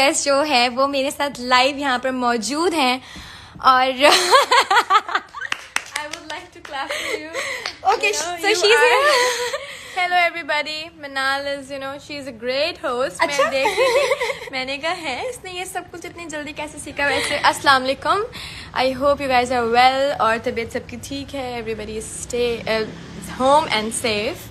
Guest जो है वो मेरे साथ लाइव यहाँ पर मौजूद हैं और I would like to clap for you. okay, You know, so you she's are- here. Hello everybody. Manal is, she's a great host. अच्छा? मैं देख रही थी, मैंने कहा है इसने ये सब कुछ इतनी जल्दी कैसे सीखा वैसे. अस्सलाम वालेकुम. I hope you guys are well और तबीयत सबकी ठीक है. Everybody is stay home and safe.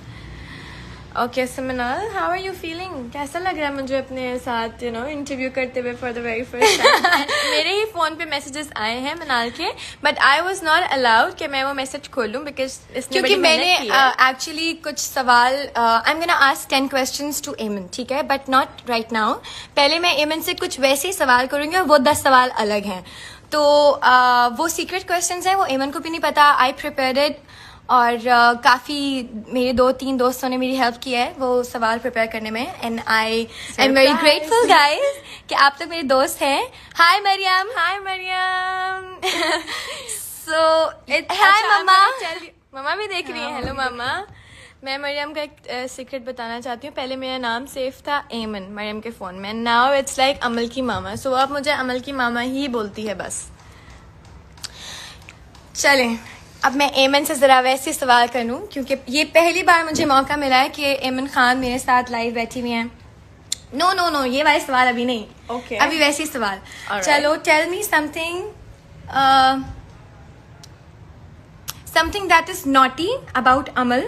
Okay, so Manal, how are you feeling? कैसा लग रहा है मुझे अपने साथ इंटरव्यू करते हुए for the very first time? मेरे ही फोन पे मैसेजेस आए हैं मनाल के, but I was not allowed कि मैं वो मैसेज खोलूं because इसने क्योंकि बड़ी मैंने मेहनत की है. एक्चुअली कुछ सवाल I am gonna ask 10 questions to Aiman, ठीक है, बट नॉट राइट नाउ. पहले मैं एमन से कुछ वैसे ही सवाल करूंगी और वो 10 सवाल अलग हैं. तो वो सीक्रेट क्वेश्चंस हैं, वो एमन को भी नहीं पता. आई प्रिपेयर्ड इट और काफ़ी मेरे 2-3 दोस्तों ने मेरी हेल्प की है वो सवाल प्रिपेयर करने में. And I am very grateful guys कि आप लोग मेरे दोस्त हैं. हाय मरियम. Hi Mariam. सो हाय मम्मा. मम्मा भी देख रही है. हेलो मम्मा. मैं मरियम का एक सीक्रेट बताना चाहती हूँ. पहले मेरा नाम सेफ था एमन मरियम के फोन में. नाउ इट्स लाइक अमल की मामा. सो आप मुझे अमल की मामा ही बोलती है बस. चलें, अब मैं एमन से ज़रा वैसे सवाल करूं क्योंकि ये पहली बार मुझे मौका मिला है कि एमन खान मेरे साथ लाइव बैठी हुई हैं. नो नो नो, ये वाले सवाल अभी नहीं. Okay. अभी वैसे ही सवाल. Alright. चलो, tell me something that is naughty about Amal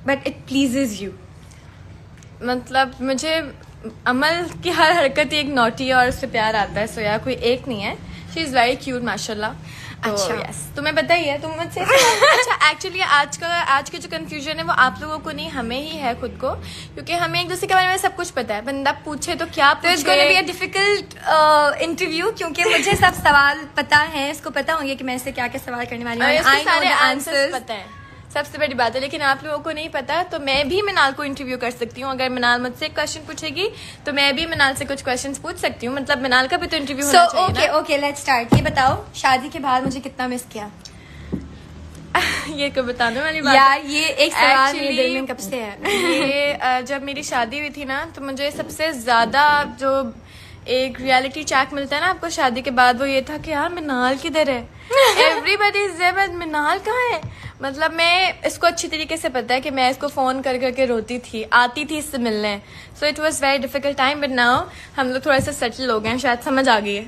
but it pleases you. मतलब मुझे अमल की हर हरकत ही एक नोटी और उससे प्यार आता है. सो यार कोई एक नहीं है. शी इज वेरी क्यूट माशाल्लाह. अच्छा. यस, तुम्हें बताइए तुम मुझसे. अच्छा, एक्चुअली आज के जो कंफ्यूजन है वो आप लोगों को नहीं, हमें ही है खुद को, क्योंकि हमें एक दूसरे के बारे में सब कुछ पता है. बंदा पूछे तो क्या तो it's gonna be a difficult interview क्योंकि मुझे सब सवाल पता है. इसको पता होंगे कि मैं इससे क्या क्या सवाल करने वाली हूँ. I know सारे the आंसर्स answers. पता है. सबसे बड़ी बात है. लेकिन आप लोगों को नहीं पता, तो मैं भी मनाल को इंटरव्यू कर सकती हूँ. अगर मनाल मुझसे क्वेश्चन पूछेगी तो मैं भी मनाल से कुछ क्वेश्चंस पूछ सकती हूँ. मतलब मनाल का भी तो इंटरव्यू सो होना चाहिए ओके ना. Okay, let's start. ये बताओ, शादी के बाद मुझे कितना मिस किया? ये को बताने वाली बात यार ये एक सवाल मेरे Actually, दिल में कब से है. ये जब मेरी शादी हुई थी ना, तो मुझे सबसे ज्यादा जो एक रियलिटी चेक मिलता है ना आपको शादी के बाद, वो ये था कि यार मिनाल किधर है. एवरीबडी इज देयर बट मिनाल कहाँ है. मतलब मैं इसको अच्छी तरीके से पता है कि मैं इसको फोन कर करके रोती थी, आती थी इससे मिलने. So it was very difficult time, but now हम लोग थोड़ा सा सेटल हो गए हैं. शायद समझ आ गई है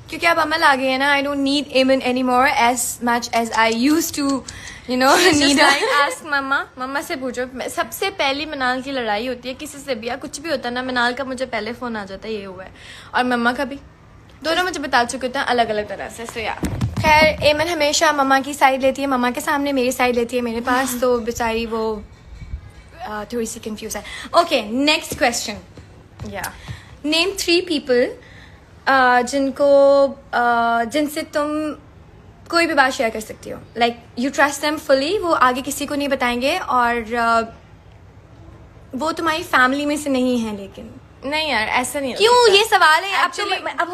क्योंकि अब अमल आ गई है ना. I don't need Aiman any more as much as I used to need. Ask mamma. मम्मा से पूछो. सबसे पहली मनाल की लड़ाई होती है किसी से भी या कुछ भी होता है ना, मनाल का मुझे पहले फोन आ जाता है, ये हुआ है. और मम्मा का भी. दोनों मुझे बता चुके होते हैं अलग अलग तरह से. सो यार खैर, एमन हमेशा मम्मा की साइड लेती है, मम्मा के सामने मेरी साइड लेती है मेरे पास. तो बेचारी वो थोड़ी सी कंफ्यूज है. Okay, next question. या नेम 3 पीपल जिनसे तुम कोई भी बात शेयर कर सकती हो. Like you trust them fully, वो आगे किसी को नहीं बताएंगे और वो तुम्हारी फैमिली में से नहीं है. लेकिन नहीं यार, ऐसा नहीं हो क्यों? सकता. ये सवाल है. Actually- अब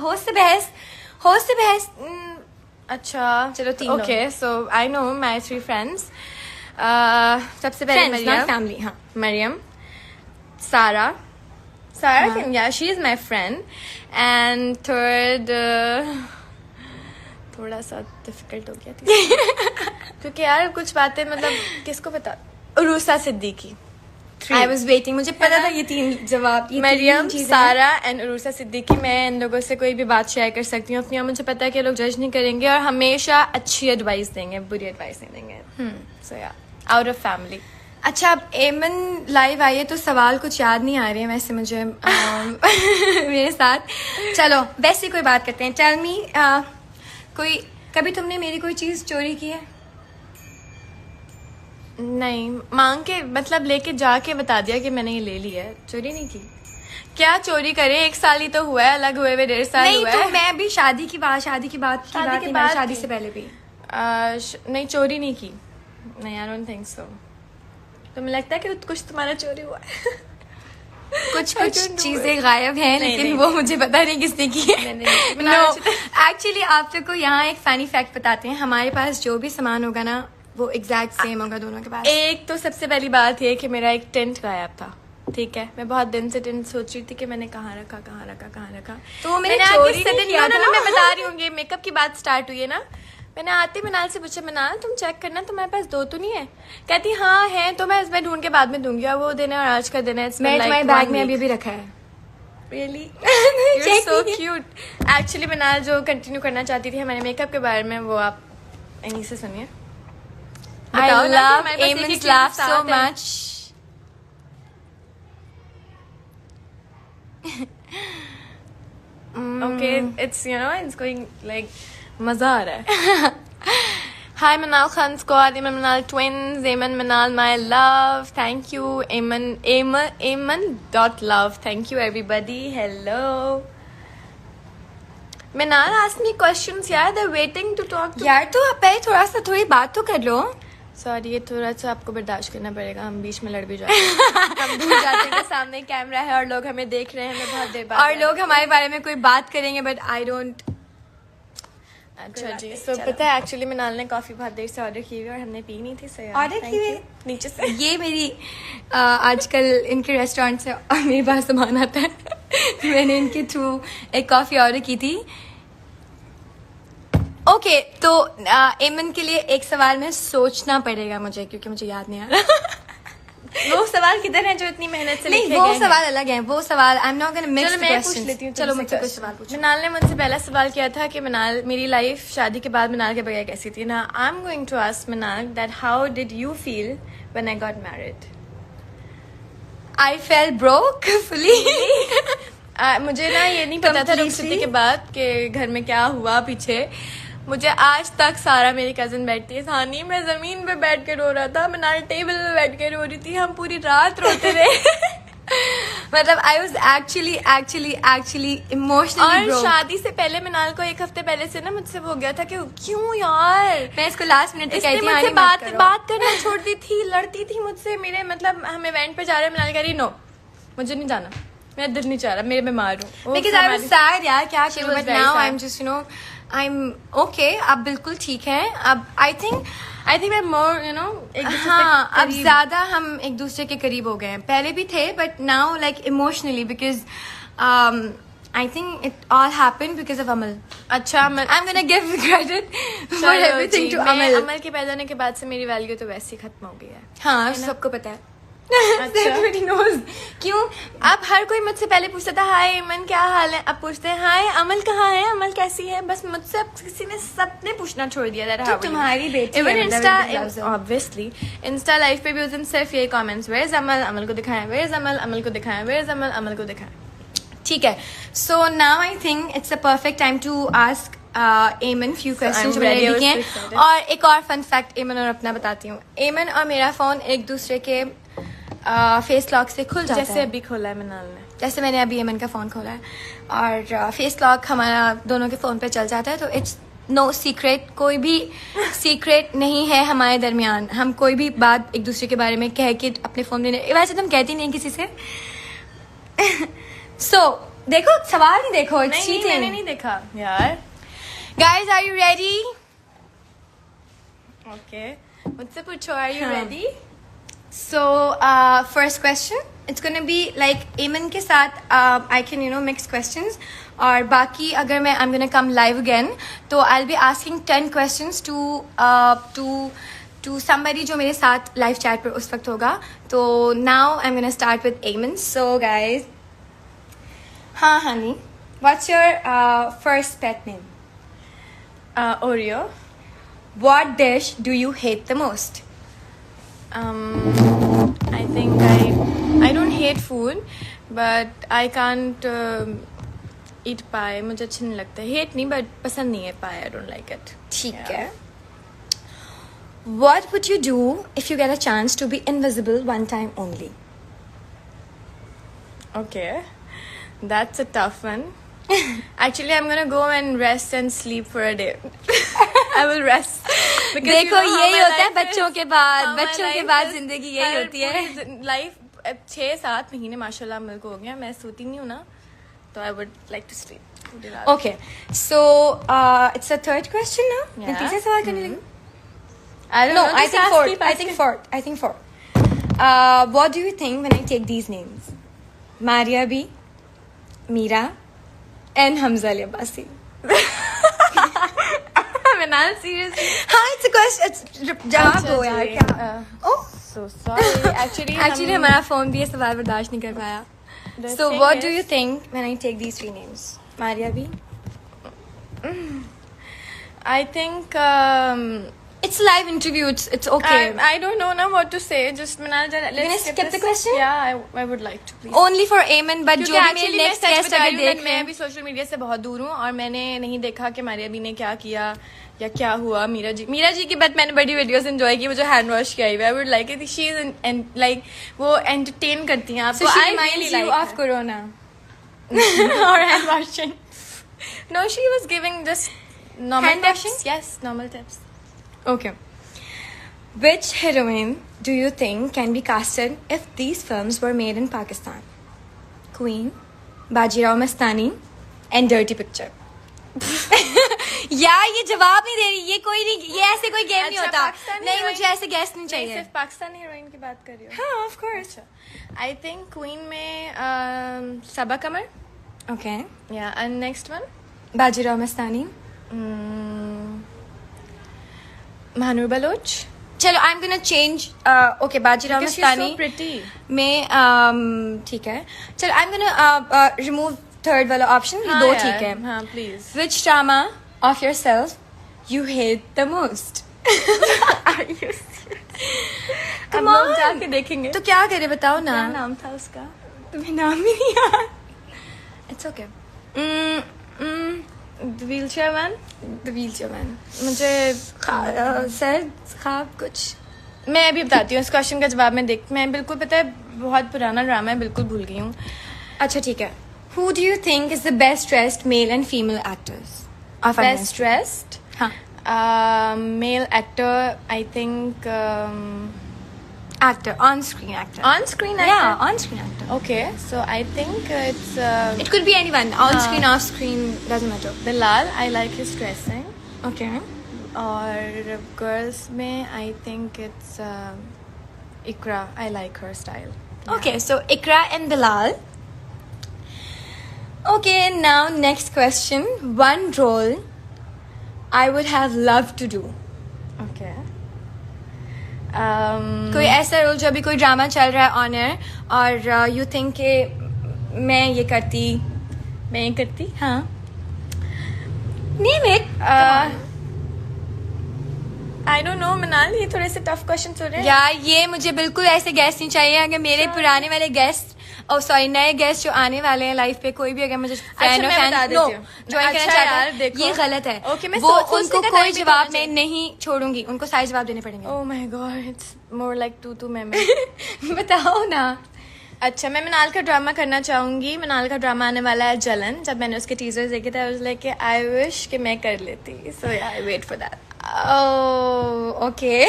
होस्ट से बहस. अच्छा चलो, 3 लोग. Okay. So I know my 3 friends. सबसे पहले Friends, not मरियम. family. हाँ. मरियम, सारा या she is my friend. And third थोड़ा सा डिफिकल्ट हो गया था क्योंकि यार कुछ बातें मतलब किसको पता. उरूसा सिद्दीकी. I was waiting. मुझे पता था ये 3 जवाब. ये मरियम, 3 चीजें हैं. सारा एंड उरूसा सिद्दीकी. मैं इन लोगों से कोई भी बात शेयर कर सकती हूँ अपनी. और मुझे पता है कि लोग जज नहीं करेंगे और हमेशा अच्छी एडवाइस देंगे, बुरी एडवाइस नहीं देंगे. सो या आउट ऑफ फैमिली. अच्छा, अब एमन लाइव आई है तो सवाल कुछ याद नहीं आ रहे हैं वैसे मुझे मेरे साथ. चलो वैसे कोई बात करते हैं. टेल मी, कभी तुमने मेरी कोई चीज चोरी की है? नहीं, मांग के मतलब लेके जाके बता दिया कि मैंने ये ले लिया है. चोरी नहीं की. क्या चोरी करे, 1 साल ही तो हुआ है, अलग हुए हुए 1.5 साल नहीं हुआ तो है. मैं भी शादी की बात नहीं, मैं शादी से पहले भी. नहीं, चोरी नहीं की. नहीं, आई डोंट थिंक सो. तुम्हें लगता है कि कुछ तुम्हारा चोरी हुआ है? कुछ I don't know चीजें गायब हैं, नहीं, लेकिन नहीं, वो मुझे पता नहीं किसने की है. नहीं. नो, एक्चुअली आप लोग को यहाँ एक फनी फैक्ट बताते हैं. हमारे पास जो भी सामान होगा ना वो एग्जैक्ट सेम होगा दोनों के पास. एक तो सबसे पहली बात ये कि मेरा एक टेंट गायब था. ठीक है, मैं बहुत दिन से सोच रही थी कि मैंने कहाँ रखा। तो मैंने आते चोरी से नहीं दिन किया था। मैं बता रही हूँ, ये मेकअप की बात स्टार्ट हुई है ना। मैंने आते मनाल से पूछा, मनाल तुम चेक करना तुम्हारे पास 2 तो नहीं है? कहती हाँ है, तो मैं इसमें ढूंढ के बाद में दूंगी। और वो दिन है और आज का दिन है। मैं तुम्हारे बैग में अभी भी रखा है। रियली Check सो नहीं क्यूट। एक्चुअली मनाल जो कंटिन्यू करना चाहती थी हमारे मेकअप के बारे में, वो आप इन्हीं से सुनिए। I बताओ ना कि love हमारे पास एक ही Eamon's चीज़ laugh साथ so है। much. Okay, it's it's going like मजा आ रहा है। Hi Manal Khan squad, Eamon Manal twins, Eamon Manal my love, thank you Eamon dot love, thank you everybody, hello. Manal asked me questions यार, they're waiting to talk to. यार तो आप पहले थोड़ी बात तो कर लो। सॉरी, ये थोड़ा सा आपको बर्दाश्त करना पड़ेगा, हम बीच में लड़ भी जाते हैं। हम भूल जाते हैं कि सामने कैमरा है और लोग हमें देख रहे हैं, हमें बहुत देर बाद और लोग हमारे बारे में कोई बात करेंगे बट आई डोंट। अच्छा जी, सो पता है एक्चुअली मनाल ने कॉफी बहुत देर से ऑर्डर की हुई और हमने पी नहीं थी। सही ऑर्डर की हुई नीचे से। ये मेरी आजकल इनके रेस्टोरेंट से और मेरे पास सामान आता है। मैंने इनके थ्रू एक कॉफी ऑर्डर की थी। ओके तो एमन के लिए एक सवाल में सोचना पड़ेगा मुझे, क्योंकि मुझे याद नहीं आ रहा। वो सवाल किधर है जो इतनी मेहनत से नहीं, लिखे वो गए हैं? सवाल अलग है। वो सवाल I am not gonna mix चलो द मैं पूछ क्वेश्चंस। लेती हूँ। चलो मुझसे कुछ सवाल पूछो। मनाल ने मुझसे पहला सवाल किया था कि मनाल मेरी लाइफ शादी के बाद मनाल के बगैर कैसी थी ना। I am going to ask Manal that how did you feel when I got married? I fell broke fully. मुझे ना ये नहीं पता था Completely. रुखसती के बाद कि घर में क्या हुआ पीछे। मुझे आज तक सारा मेरी कजन बैठती है सानी, मैं जमीन पे बैठ के रो रहा था, मनाल टेबल पे बैठ के रो रही थी, हम पूरी रात रोते रहे। मतलब आई वाज एक्चुअली इमोशनली और ब्रोक। शादी से पहले मनाल को 1 हफ्ते पहले से ना मुझसे हो गया था कि क्यों यार मैं इसको लास्ट मिनट इसने कहती मुझसे हूँ बात करना छोड़ दी थी, लड़ती थी मुझसे। मेरे मतलब हम इवेंट पे जा रहे हैं, मनाल कह रही नो मुझे नहीं जाना, मेरा दिल नहीं चाह रहा, मेरे बीमार हूँ। बिकॉज आई वाज सैड यार, क्या She करूं, was but very now sad. I am just I am okay. अब बिल्कुल ठीक है। अब आई थिंक we're more हाँ, अब ज्यादा हम एक दूसरे के करीब हो गए हैं। पहले भी थे but now like emotionally, because I think it all happened because of Amal. अच्छा I am gonna give credit for everything to Amal. Amal के पैदा होने के बाद से मेरी वैल्यू तो वैसे ही खत्म हो गई है। हाँ, सबको पता है। अच्छा। Everybody knows. क्यों? अब हर कोई मुझसे पहले पूछता था हाय अमन क्या हाल है, अब पूछते हैं हाय अमल कहाँ है, अमल कैसी है। बस मुझसे अब किसी ने सबने पूछना छोड़ दिया था। तो तुम्हारी बेटी इवन है, इंस्टा मतलब it deserves it. Obviously Insta live पे भी उस दिन सिर्फ यही कमेंट्स, वेयर इज अमल, अमल को दिखाएं, वेयर इज अमल, अमल को दिखाएं, वेयर इज अमल, अमल को दिखाएं। ठीक है, so now I think it's a perfect time to ask Aiman few questions I'm ready, I was लिखे so हैं। excited. और एक और फन फैक्ट एमन और अपना बताती हूँ। एमन और मेरा फोन एक दूसरे के फेस लॉक से खुल जाता जैसे है। अभी खोला है मनाल ने। जैसे मैंने अभी एमन का फोन खोला है और फेस लॉक हमारा दोनों के फोन पे चल जाता है, तो इट्स नो सीक्रेट, कोई भी सीक्रेट नहीं है हमारे दरमियान। हम कोई भी बात एक दूसरे के बारे में कह के अपने फोन में, वैसे तुम कहती नहीं किसी से। सो देखो, सवाल नहीं देखो, इट्स नहीं, मैंने चीटिंग। नहीं देखा यार। Guys are you ready? Okay, मुझसे पूछो आर यू हाँ. Ready? So first question, it's gonna be like Eamon के साथ I can mix questions, और बाकी अगर मैं I'm gonna come live again, तो I'll be asking 10 questions to somebody जो मेरे साथ live chat पर उस वक्त होगा। तो now I'm gonna start with Eamon. So guys, हाँ honey, what's your first pet name? Oreo. What dish do you hate the most? I think I don't hate food, but I can't eat pie. मुझे अच्छा नहीं लगता। Hate नहीं, but पसंद नहीं है pie. I don't like it. ठीक Yeah. है। What would you do if you get a chance to be invisible one time only? Okay, that's a tough one. Actually, I'm gonna go and rest and sleep for a day. I will rest. Because देखो, you know how यही my होता है life बच्चों is. के बाद। How my बच्चों के life बाद is. जिंदगी यही होती है। लाइफ 6-7 महीने माशाल्लाह अमल को हो गया, मैं सोती नहीं हूँ ना, तो I would like to sleep पूरी रात। Okay, so it's a third question now. मैं Yeah. तीसरा सवाल करने लगी। I don't No, know, I just think ask, fourth. keep I asking. think fourth. What do you think when I take these names? Maria B, Mira, and Hamza Ali Abbasi. Minal, seriously? हाँ, it's a question. It's जवाब दो यार क्या? Oh, So sorry. Actually, हमारा phone भी ये सवाल बर्दाश्त नहीं कर पाया. The So thing what is- do you think when I take these 3 names? Maria B. I think It's a live interview. It's okay. I don't know now what to say. Just Minal, let's Gonna skip the question? Yeah, I would like to please. Only for Amen, but क्योंकि जो भी actually मेरे मैं next सच guest बता अगर रही हूँ, देख मैं भी सोशल मीडिया से बहुत दूर हूँ और मैंने नहीं देखा कि मारिया बी ने क्या किया या क्या हुआ. मीरा जी की बात मैंने बड़ी वीडियोस एंजॉय की, वो जो हैंड वॉश की आई हुई. I would like it. She is and like वो एंटरटेन करती हैं आपको. So she I reminds really you like of her. Corona. or hand washing. No, she was giving just normal Hand tips. washing? Yes, normal tips. Okay. Which heroine do you think can be casted if these films were made in Pakistan? Queen, Bajirao Mastani, and Dirty Picture. यार ये जवाब नहीं दे रही. ये कोई नहीं. ये ऐसे कोई गेम नहीं अच्छा, होता. पाकिस्तानी नहीं, heroine- मुझे ऐसे गेस नहीं नहीं, चाहिए. सिर्फ पाकिस्तानी हीरोइन की बात कर रही हो. हाँ, of course. I think queen में सबा कमर. Okay. Yeah, and next one? Bajirao Mastani. Mahanur Baloch. चलो, I'm gonna change. Okay, Bajirao Because she's Mastani. so pretty. में ठीक है. चलो, I'm gonna remove third वाला option. ये दो ठीक है. हाँ, please. Which drama of yourself you hate the most? Are you serious? Come हम लोग on. जाके देखेंगे. तो क्या करे बताओ ना. क्या नाम था उसका? तुम्हें नाम ही नहीं याद. It's okay. The wheelchair man. The Wheelchair Man. मुझे सर खाब कुछ. मैं अभी बताती हूँ इस क्वेश्चन का जवाब. मैं बिल्कुल पता है बहुत पुराना ड्रामा है, बिल्कुल भूल गई हूँ. अच्छा ठीक है. Who do you think is the best dressed male and female actors of our Best industry? dressed. हाँ. Male actor. I think Actor, on-screen actor. on screen actor. Yeah, on-screen actor. Okay, so I think it's It could be anyone. On-screen, off-screen, doesn't matter. Bilal. I like his dressing. Okay. Or girls में I think it's Ikra. I like her style. Okay, so Ikra and Bilal. Okay, now next question. One role I would have loved to do. Okay. कोई ऐसा role जो अभी कोई drama चल रहा है on air और यू थिंक के मैं ये करती. हाँ. Name it. I don't know, Minal. ये थोड़े से टफ क्वेश्चन हो रहे हैं. यार ये मुझे बिल्कुल ऐसे गेस्ट नहीं चाहिए. अगर मेरे पुराने वाले गेस्ट नए गेस्ट जो आने वाले हैं लाइफ पे कोई भी अगर मुझे फैन मैं बता देती हूँ. ज्वाइन करना अच्छा चाहता यार, है देखो. ये गलत है. Okay, मैं वो सोचने उनको का कोई time भी तो जवाब होना मैं नहीं छोड़ूंगी. उनको सारे जवाब देने पड़ेंगे. Oh my god, it's more like तू मैं. बताओ ना. अच्छा, मैं मिनाल का ड्रामा करना चाहूंगी. मिनाल का ड्रामा आने वाला है जलन. जब मैंने उसके टीजर्स देखे थे, I was like I wish कि मैं कर लेती. So yeah, I wait for that. Okay.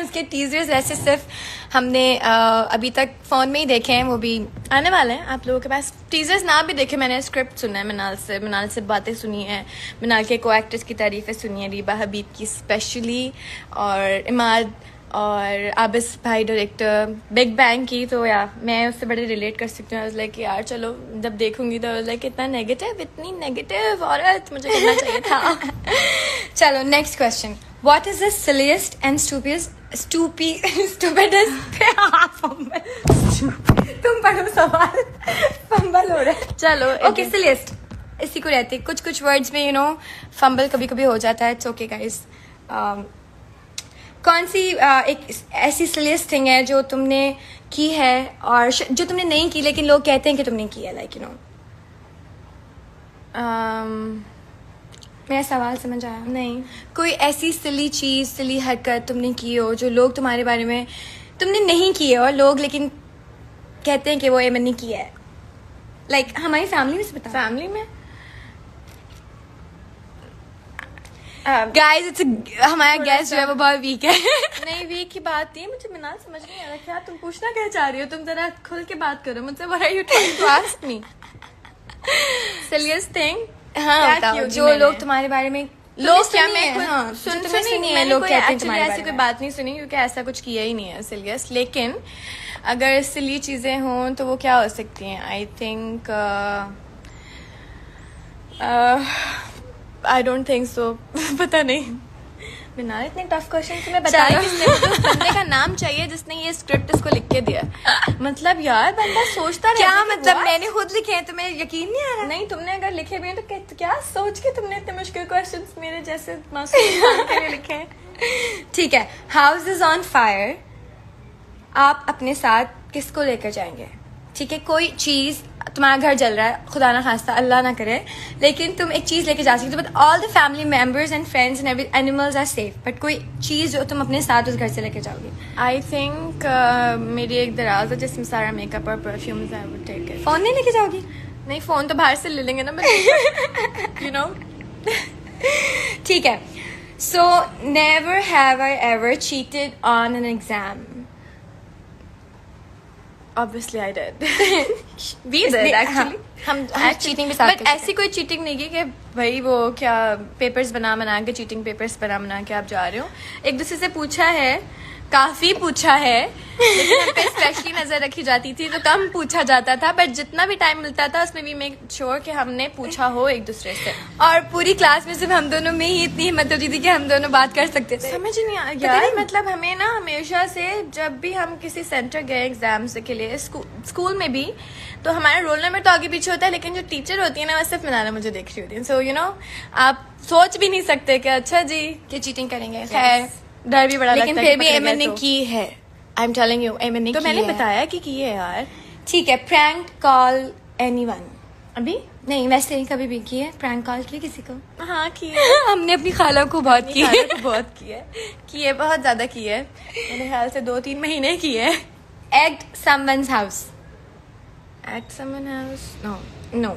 उसके टीजर्स वैसे सिर्फ हमने अभी तक फोन में ही देखे हैं. वो भी आने वाले हैं आप लोगों के पास. टीजर्स ना भी देखे, मैंने स्क्रिप्ट सुना है मिनाल से बातें सुनी है. मिनाल के को एक्टर्स की तारीफें सुनी है, रीबा हबीब की स्पेशली, और इमाद और आबिस भाई डायरेक्टर बिग बैंग की. तो यार मैं उससे बड़े रिलेट कर सकती हूँ. लाइक यार चलो जब देखूंगी तो लाइक इतनी नेगेटिव औरत मुझे करना चाहिए था. चलो next question. What is the silliest and stupidest तुम पढ़ो सवाल. फंबल हो रहा है. चलो ओके सिलीस्ट इसी को रहती है. कुछ वर्ड्स में फंबल कभी कभी हो जाता है. It's okay guys. कौन सी एक ऐसी सिलीस्ट थिंग है जो तुमने की है और जो तुमने नहीं की लेकिन लोग कहते हैं कि तुमने की है. लाइक मेरा सवाल समझ आया? नहीं. कोई ऐसी सिली चीज सिली हरकत तुमने की हो जो लोग तुम्हारे बारे में तुमने नहीं की है और लोग लेकिन कहते हैं कि वो एमन ने की है. लाइक हमारी फैमिली में से बता. फैमिली में गाइस हमारा गेस्ट जो है वो बहुत वीक है. नहीं, वीक की बात नहीं. मुझे मिनाल समझ नहीं आ रहा क्या तुम पूछना क्या चाह रही हो. तुम जरा खुल के बात करो मुझसे. What are you trying to ask me? Silliest thing. हाँ क्या बताओ. की होगी जो मैंने? लोग तुम्हारे बारे में लोग क्या सुनी मैं है? खुद हाँ, जो सुन तुम्हें सुनी सुनी है मैंने लोग कोई कहते हैं actually तुम्हारे ऐसी बारे कोई में. बात नहीं सुनी क्योंकि ऐसा कुछ किया ही नहीं है सिलियस. लेकिन अगर सिली चीज़ें हों तो वो क्या हो सकती हैं? I think I don't think so. पता नहीं। बिना इतने टफ क्वेश्चन से मैं बता चलो। किसने मुझे उस बंदे का नाम चाहिए जिसने ये स्क्रिप्ट इसको लिख के दिया। मतलब यार बंदा सोचता रहता क्या है कि मतलब what? मैंने खुद लिखे हैं, तुम्हें यकीन नहीं आ रहा? नहीं, तुमने अगर लिखे भी हैं तो क्या सोच के तुमने इतने मुश्किल क्वेश्चंस मेरे जैसे मासूम इंसान के लिए लिखे हैं? ठीक है, हाउस इज ऑन फायर, आप अपने साथ किसको लेकर जाएंगे? ठीक है, कोई चीज, तुम्हारा घर जल रहा है, खुदा ना खास्ता, अल्लाह ना करे, लेकिन तुम एक चीज लेके जा सकते हो, but all the family members and friends and animals are safe, but कोई चीज जो तुम अपने साथ उस घर से लेके जाओगे। आई थिंक मेरी एक दराज है जिसमें सारा मेकअप और perfumes I would take it. Phone नहीं लेके जाओगी? नहीं, फोन तो बाहर से ले लेंगे ना, यू नो। ठीक है, so never have I ever cheated on an exam. Obviously I did. We did actually. हम चीटिंग भी साथ बट ऐसी कोई चीटिंग नहीं की कि भाई वो क्या पेपर्स बना के चीटिंग पेपर्स बना के आप जा रहे हो। एक दूसरे से पूछा है, काफी पूछा है, लेकिन हम पे स्पेशली नजर रखी जाती थी तो कम पूछा जाता था, बट जितना भी टाइम मिलता था उसमें भी मेक श्योर कि हमने पूछा हो एक दूसरे से। और पूरी क्लास में सिर्फ हम दोनों में ही इतनी हिम्मत होती थी कि हम दोनों बात कर सकते थे। समझ नहीं आया यार, मतलब हमें ना हमेशा से जब भी हम किसी सेंटर गए एग्जाम्स के लिए, स्कूल में भी, तो हमारा रोल नंबर तो आगे पीछे होता है, लेकिन जो टीचर होती है ना वो सिर्फ मिलाना मुझे देख रही होती है। सो यू नो, आप सोच भी नहीं सकते कि अच्छा जी कि चीटिंग करेंगे। खैर, डर भी बड़ा लेकिन लगता है फिर कि भी पकड़ एमन गए ने तो। की है। आई एम टेलिंग यू, एमन ने तो की मैंने है। बताया कि है यार। ठीक है, प्रैंक कॉल एनीवन? अभी नहीं, वैसे ही कभी भी की है प्रैंक कॉल की किसी को? हाँ की है। हमने अपनी खाला को बहुत की है। बहुत की है, बहुत ज्यादा की है। मेरे ख्याल से 2-3 महीने की है। Egged someone's house? At someone else? No. No.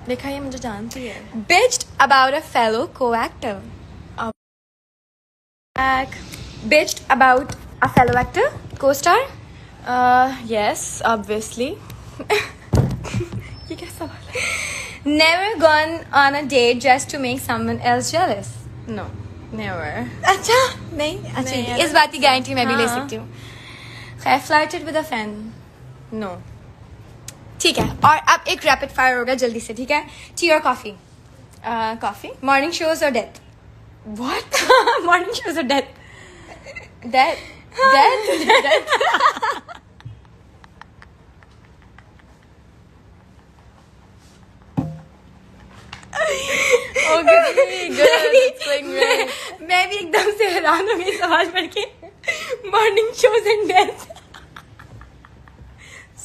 देखा, ये मुझे जानती है। Bitched about a fellow co-actor? Back. Bitched about a fellow actor? Co-star? Yes, obviously. ये क्या सवाल है? Never gone on a date just to make someone else jealous? No, never. अच्छा, नहीं, अच्छा नहीं, नहीं, ऐसा इस बात की गारंटी मैं भी ले हाँ। सकती हूँ। खैर, flirted with a friend? No. ठीक है, और अब एक रैपिड फायर होगा जल्दी से, ठीक है? टी और कॉफी? Coffee? मॉर्निंग शोज और डेथ? What? मॉर्निंग शोज और death? Death? Death? Okay, good. It's going great. मैं भी एकदम से हैरान हो गई सवाल पढ़ के। Morning shows and death.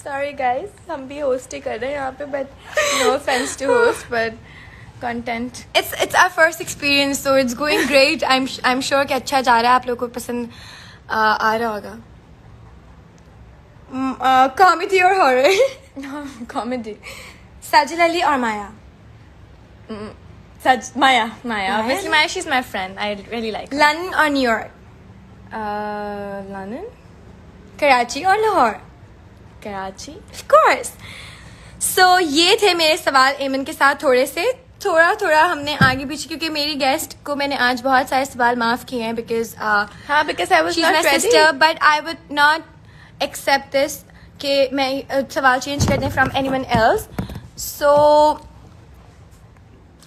Sorry guys, हम भी होस्ट ही कर रहे हैं यहाँ पे, but no offense to host, but content. It's our first experience, so it's going great. I'm sure कि अच्छा जा रहा है, आप लोगों को पसंद आ रहा होगा। कॉमेडी और हॉरर? Comedy. साजिद अली और माया? Maya. Maya? Obviously Maya, she's my friend. I really like her. London और न्यूयॉर्क? London? कराची और Lahore? Karachi? Of course. So ये थे मेरे सवाल एमन के साथ, थोड़ा हमने आगे पीछे, क्योंकि मेरी गेस्ट को मैंने आज बहुत सारे सवाल माफ किए हैं बिकॉज हाँ, because I was she's not my ready. sister, but I would not accept this कि मैं सवाल चेंज कर दें from anyone else. So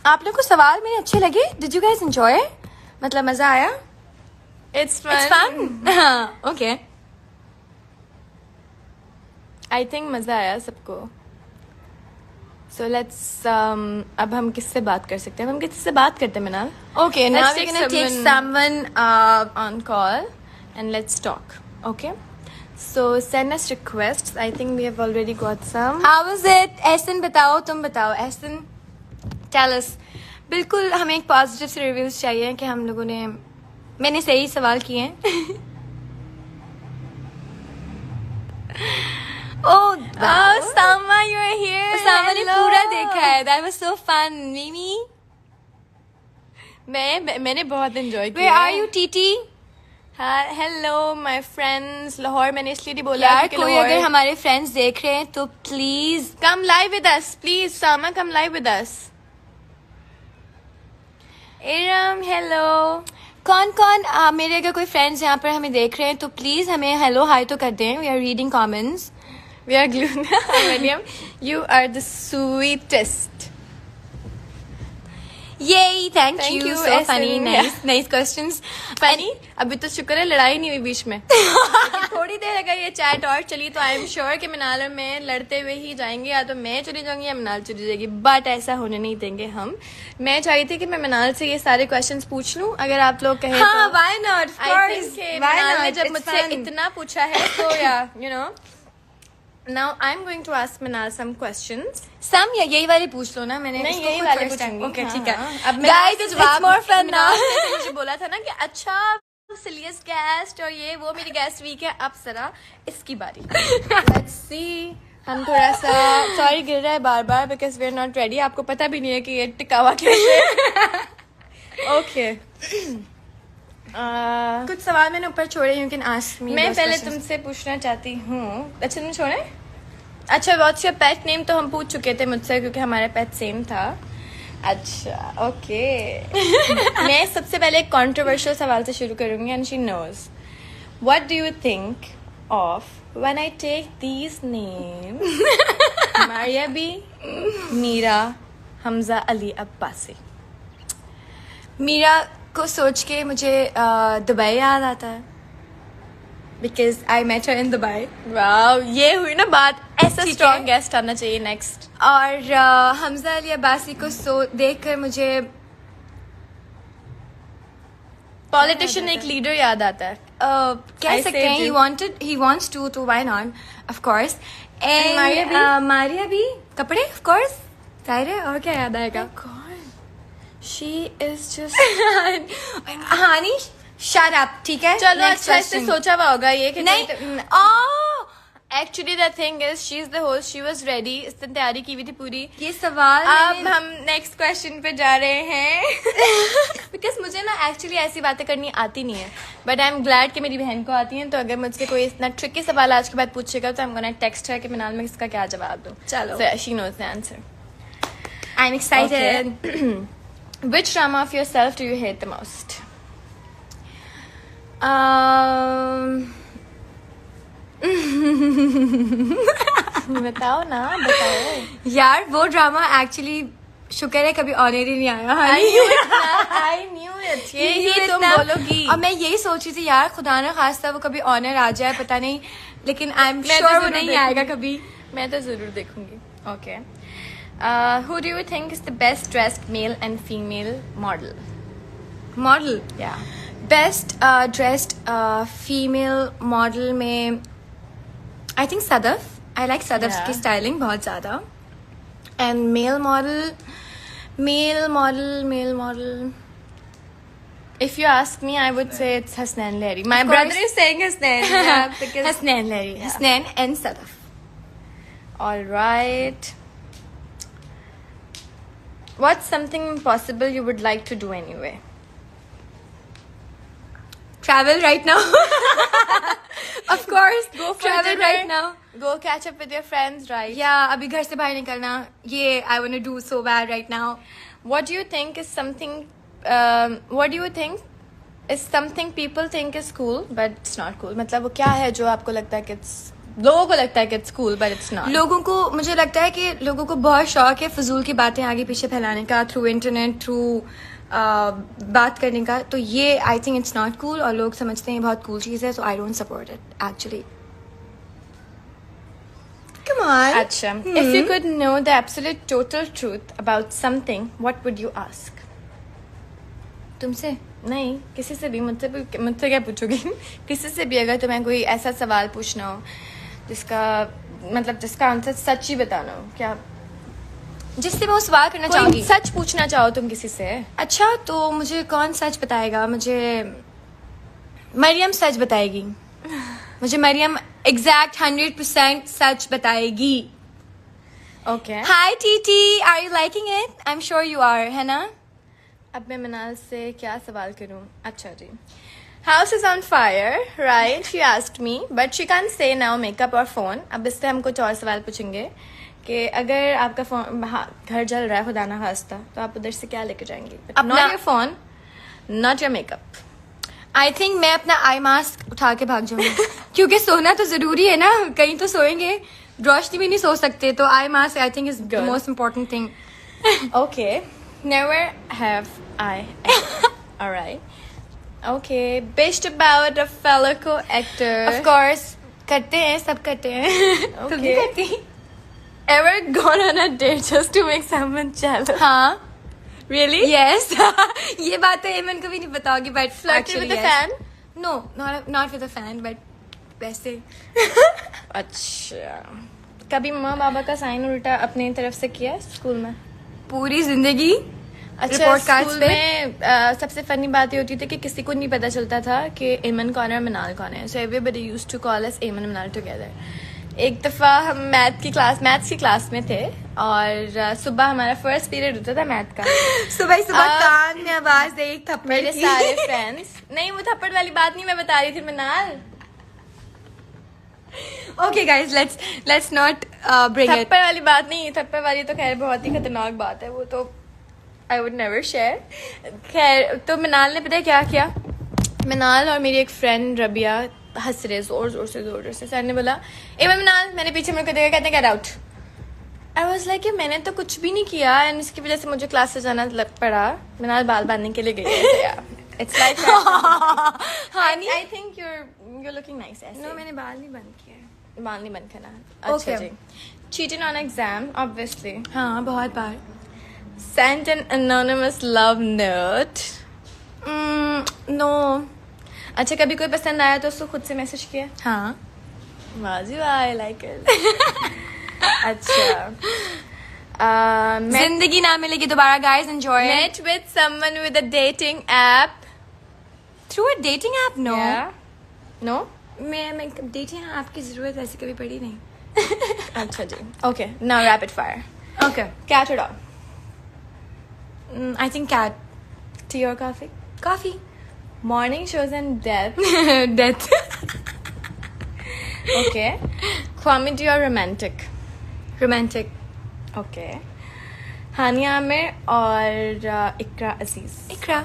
आप लोग को सवाल मेरे अच्छे लगे? Did you guys enjoy? मतलब मजा आया? It's fun. It's fun? हाँ, okay. I think मजा आया सबको. So let's अब हम किससे बात कर सकते हैं? हम किससे बात करते हैं मिनाल? Okay, now Let's we're take gonna take someone, someone on call and let's talk. Okay? So send us requests. I think we have already got some. How was it? Ehsan बताओ, तुम बताओ एहसन, tell us. बिल्कुल हमें एक positive से reviews चाहिए कि हम लोगों ने, मैंने सही सवाल किए हैं। Oh, Sama, you're here. सामा ने Hello. पूरा देखा है। That was so fun, Mimi. मैंने बहुत enjoy किया. Where are you, Titi? हाँ, hello my friends. लाहौर मैंने इसलिए नहीं बोला यार क्योंकि कोई लाहौर. अगर हमारे फ्रेंड्स देख रहे हैं तो please Come live with us, please. Sama, come live with us. Iram, hello. कौन कौन मेरे अगर कोई फ्रेंड्स यहाँ पर हमें देख रहे हैं तो प्लीज हमें हेलो हाई तो कर दें. We are reading comments. We are Gluna. William, you are the sweetest. Yay, thank Thank you. you, So funny. SN. Nice questions. Funny? अभी तो शुक्र है लड़ाई नहीं हुई बीच में. लेकिन थोड़ी देर अगर ये चैट और चली तो आई एम श्योर कि मनाल और मैं लड़ते हुए ही जाएंगे. या तो मैं चली जाऊंगी या मनाल चली जाएगी. बट ऐसा होने नहीं देंगे हम. मैं चाहती थी कि मैं मनाल से ये सारे क्वेश्चंस पूछ लूं. अगर आप लोग कहें हाँ, तो why not? Of course. Why मनाल ने not? जब It's मुझसे fun. इतना पूछा है तो या you know. Now I'm going to ask Manal some questions. Some या यही वाले पूछ लो ना. मैंने नहीं, इसको यही खुद वाले first time- पूछूंगी. Okay, हाँ, ठीक है. हाँ. अब Guys, it's more fun now. ने मुझे बोला था ना कि अच्छा सिलियस गेस्ट और ये वो मेरी गेस्ट वीक है. अब जरा इसकी बारी. Let's see. हम थोड़ा सा सॉरी गिर रहा है बार बार because we are not ready. आपको पता भी नहीं है कि ये टिकावा कैसे. ओके. कुछ सवाल मैंने ऊपर छोड़े. You can ask me. मैं those पहले questions. तुमसे पूछना चाहती हूँ. अच्छा तुम छोड़े. अच्छा व्हाट्स योर पेट नेम तो हम पूछ चुके थे मुझसे क्योंकि हमारा पेट सेम था. अच्छा ओके. मैं सबसे पहले एक कंट्रोवर्शियल सवाल से शुरू करूंगी and she knows. What do you think of when I take these names Maria B, Meera, Hamza Ali Abbasi. Meera को सोच के मुझे दुबई याद आता है. Because I met her in Dubai. Wow ये हुई ना बात. ऐसा ठीक स्ट्रॉन्ग है. गेस्ट आना चाहिए नेक्स्ट. और हमजा अली अब्बासी को देखकर मुझे पॉलिटिशियन एक लीडर याद आता है. कह I सकते हैं saved he wants to why not, of course. And Maria B? Maria भी कपड़े of course. जाहिर है और क्या याद आएगा. She is just honey shut up. ठीक है. चलो Next अच्छा इससे question. सोचा हुआ होगा ये कि नहीं. Actually the thing is she is the host. She was ready. इसने तैयारी की हुई थी पूरी. ये सवाल अब हम नेक्स्ट क्वेश्चन पे जा रहे हैं. बिकॉज मुझे ना एक्चुअली ऐसी बातें करनी आती नहीं है. बट आई एम ग्लैड कि मेरी बहन को आती है. तो अगर मुझसे कोई इतना ट्रिकी सवाल आज के बाद पूछेगा तो आई एम गोना टेक्स्ट है कि मिनाल में इसका क्या जवाब दूं. चलो. She knows the answer. I'm excited. Which drama of yourself do you hate the most? बताओ ना बताओ. यार वो ड्रामा एक्चुअली शुक्र है कभी ऑनर ही नहीं आया. I knew it. ये तुम बोलोगी. और मैं यही सोच रही थी यार खुदा ना खास्ता वो कभी ऑनर आ जाए पता नहीं. लेकिन आई एम मैं तो श्योर वो जरूर नहीं देखूंगी. आएगा कभी. मैं तो जरूर देखूंगी. Okay. Who do you think is the best dressed male and female model? Model Yeah. Best dressed female model में I think Sadaf. I like Sadaf Yeah. की स्टाइलिंग बहुत ज्यादा. And male model If you ask me, I would say it's Hasnain Lahiri. My Of brother course. is saying Hasnain. Yeah, because Hasnain Lehri. Hasnain and Sadaf. all right. What's something impossible you would like to do anyway? Travel right now. Of course. Go for travel dinner. right now. Go catch up with your friends, right? Yeah, अभी घर से बाहर निकलना. ये I wanna do so bad right now. What do you think is something? What do you think is something people think is cool, but it's not cool? मतलब वो क्या है जो आपको लगता है कि लोगों को लगता है कि it's cool, but it's not. लोगों को मुझे लगता है कि लोगों को बहुत शौक है फजूल की बातें आगे पीछे फैलाने का थ्रू इंटरनेट थ्रू बात करने का. तो ये I think it's not cool और लोग समझते हैं बहुत कूल चीज है. So I don't support it actually. Come on. अच्छा. If you could know the absolute total truth about something, what would you ask? तुमसे नहीं किसी से भी. मुझसे क्या पूछोगी? किसी से भी अगर तुम्हें कोई ऐसा सवाल पूछना हो जिसका आंसर सच ही बताना हो. क्या जिससे मैं वो सवाल करना कोई चाहूंगी. सच पूछना चाहो तुम किसी से? अच्छा तो मुझे कौन सच बताएगा. मुझे मरियम सच बताएगी. मुझे मरियम एग्जैक्ट 100% सच बताएगी. Okay. Hi TT, are you liking it? I am sure you are. है ना. अब मैं मनाल से क्या सवाल करूं? अच्छा जी. House is on fire right. She asked me but she can say now makeup और फोन. अब इससे हम कुछ और सवाल पूछेंगे कि अगर आपका फोन घर जल रहा है खुदा ना खास्ता तो आप उधर से क्या लेके जाएंगे? अपना- not your phone, not your makeup. I think मैं अपना आई मास्क उठा के भाग जाऊंगी क्योंकि सोना तो जरूरी है ना, कहीं तो सोएंगे, रोशनी में नहीं सो सकते, तो eye mask I think is the most important thing. Okay, never have I. Alright. Okay, bitched about a fellow co-actor. Of course करते हैं, सब करते हैं. तुम भी Okay. करती? Ever gone on a date just to make someone jealous? हाँ. Really? Yes. ये बात तो एमन को भी नहीं पता होगी, but Flirted actually, with a yes. fan? No, not with a fan, but वैसे. अच्छा. कभी मम्मा पापा का साइन उल्टा अपनी तरफ से किया है स्कूल में? पूरी जिंदगी. अच्छा, Report cards स्कूल पे? में सबसे फनी बात ये होती थी कि किसी को नहीं पता चलता था कि एमन कौन है और मिनाल कौन है. So everybody used to call us Aiman Minal together. एक दफ़ा हम मैथ्स की क्लास में थे और सुबह हमारा फर्स्ट पीरियड होता था मैथ का. सुबह सुबह कान में आवाज दे एक थप्पड़ मेरे की. सारे फ्रेंड्स, नहीं वो थप्पड़ वाली बात नहीं मैं बता रही थी मिनाल. Okay guys, let's not bring it. थप्पड़ वाली बात नहीं, थप्पड़ वाली तो खैर बहुत ही खतरनाक बात है, वो तो आई वुड नेवर शेयर. खैर तो मिनाल ने पता है क्या किया. मिनाल और मेरी एक फ्रेंड रबिया हंस रहे जोर से. सर ने बोला ए मिनाल, मैंने पीछे मुड़ के देखा, कहते get out. I was like मैंने तो कुछ भी नहीं किया एंड इसकी वजह से मुझे क्लास से जाना पड़ा. मिनाल बाल बांधने के लिए गई. It's like honey, I think you're looking nice ऐसे. नो मैंने बाल नहीं बंद किए. बाल नहीं बंद करना. अच्छा Okay. Ji. Cheating on exam, obviously. हाँ बहुत बार. Sent an anonymous love note. No. अच्छा, कभी कोई पसंद आया तो उसको खुद से मैसेज किया? हाँ. वाजी वाह, I like it. अच्छा. जिंदगी ना मिलेगी दोबारा guys, enjoy it. Met with someone with a dating app. Through a dating app? No. Yeah. No? मैं dating app की जरूरत ऐसे कभी पड़ी नहीं. अच्छा जी. Okay, now rapid fire. Okay. Cat or dog? I think cat. Tea or coffee? Coffee. Morning shows and death. Death. Okay. Comedy or romantic? Romantic. Okay. हानिया आमिर और इकरा अजीज. Ikra.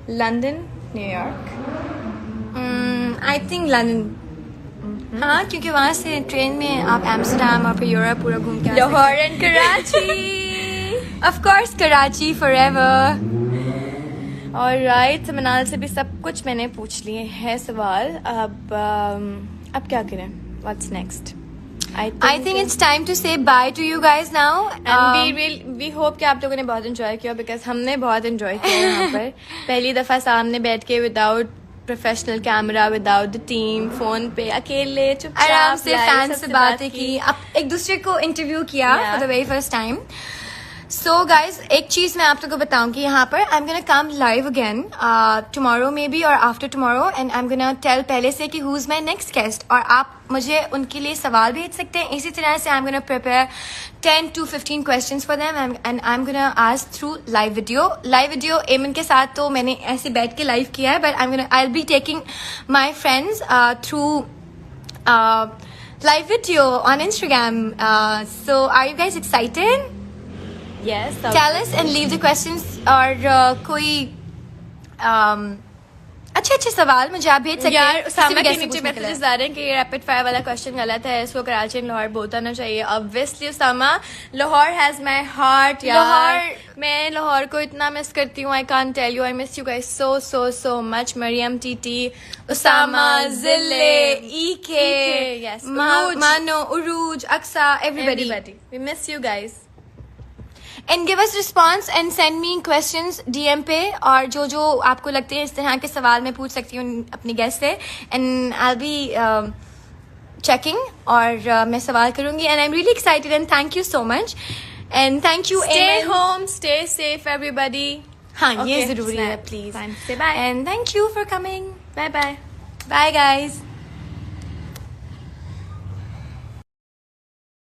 London, New York. I think London. हाँ, क्योंकि वहाँ से train में आप Amsterdam और फिर Europe पूरा घूम के आ सकते हैं. Lahore and Karachi. Of course, Karachi forever. Alright, Minal से भी सब कुछ मैंने पूछ लिए हैं सवाल. अब क्या करें? What's next? I think it's time to say bye to you guys now. And we hope कि आप लोगों ने बहुत enjoy किया because हमने बहुत enjoy किया यहाँ पर. पहली दफा सामने बैठ के without professional camera, without the team, phone पे अकेले चुपचाप आराम से live फैन सबसे से बातें की, अब एक दूसरे को इंटरव्यू किया Yeah. For the very first time. So guys, एक चीज मैं आप लोगों को बताऊंगी यहाँ पर. I am gonna come live again tomorrow maybe और after tomorrow, and I am gonna tell पहले से कि who is my next guest, और आप मुझे उनके लिए सवाल भेज सकते हैं. इसी तरह से आई am gonna prepare 10 to 15 questions for them and I'm gonna ask through live video. एमन के साथ तो मैंने ऐसे बैठ के लाइव किया है, but I'll be taking my friends through live video on Instagram. So are you guys excited? Yes. Tell us and leave the questions. और कोई अच्छे सवाल मुझे आप भेज सकते हैं. यार किसी सामने भी के guest से नीचे पूछने के लिए. मैसेजेस आ रहे हैं कि ये रैपिड फायर वाला क्वेश्चन गलत है, इसको कराची एंड लाहौर बोलता ना चाहिए. Obviously Usama, Lahore has my heart. Lahore- मैं लाहौर को इतना मिस करती हूँ. I can't tell you. I miss you guys so much. Maryam, TT, Usama, जिले, EK, yes, Mano, Uruj, Aksa, everybody. We miss you guys. And give us response and send me questions DM पे, और जो आपको लगते हैं इस तरह के सवाल मैं पूछ सकती हूँ अपनी गेस्ट से, and I'll be checking, और मैं सवाल करूँगी, and I'm really excited and thank you so much and thank you. Stay Amen. home, stay safe everybody. हाँ, ये Okay, जरूरी है snap. please. Fine. Say bye. And thank you for coming. Bye bye. Bye guys.